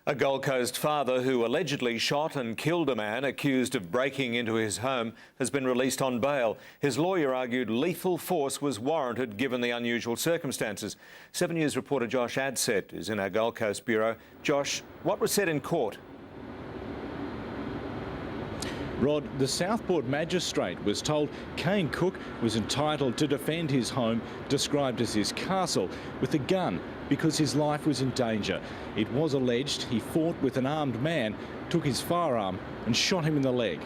A Gold Coast father who allegedly shot and killed a man accused of breaking into his home has been released on bail. His lawyer argued lethal force was warranted given the unusual circumstances. 7 News reporter Josh Adset is in our Gold Coast bureau. Josh, what was said in court? Rod, the Southport magistrate was told Kane Cook was entitled to defend his home, described as his castle, with a gun because his life was in danger. It was alleged he fought with an armed man, took his firearm and shot him in the leg.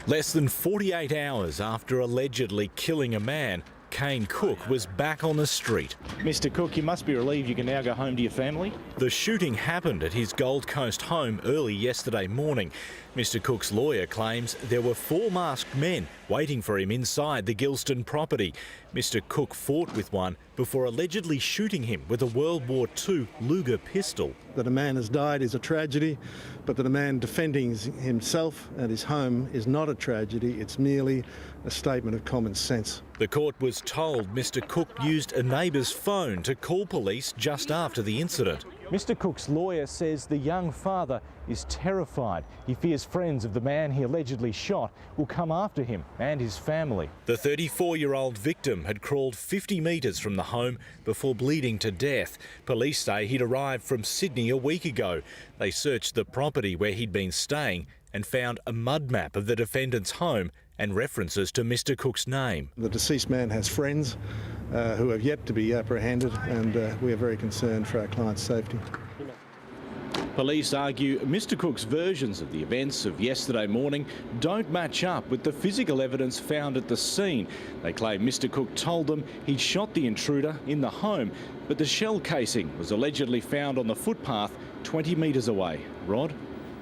Less than 48 hours after allegedly killing a man, Kane Cook was back on the street. Mr. Cook, you must be relieved you can now go home to your family. The shooting happened at his Gold Coast home early yesterday morning. Mr. Cook's lawyer claims there were 4 masked men waiting for him inside the Gilston property. Mr. Cook fought with one before allegedly shooting him with a World War II Luger pistol. That a man has died is a tragedy, but that a man defending himself and his home is not a tragedy. It's merely a statement of common sense. The court was told Mr. Cook used a neighbour's phone to call police just after the incident. Mr. Cook's lawyer says the young father is terrified. He fears friends of the man he allegedly shot will come after him and his family. The 34-year-old victim had crawled 50 metres from the home before bleeding to death. Police say he'd arrived from Sydney a week ago. They searched the property where he'd been staying and found a mud map of the defendant's home and references to Mr. Cook's name. The deceased man has friends who have yet to be apprehended, and we are very concerned for our client's safety. Police argue Mr. Cook's versions of the events of yesterday morning don't match up with the physical evidence found at the scene. They claim Mr. Cook told them he'd shot the intruder in the home, but the shell casing was allegedly found on the footpath 20 metres away. Rod?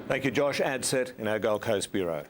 Thank you, Josh Adset in our Gold Coast bureau.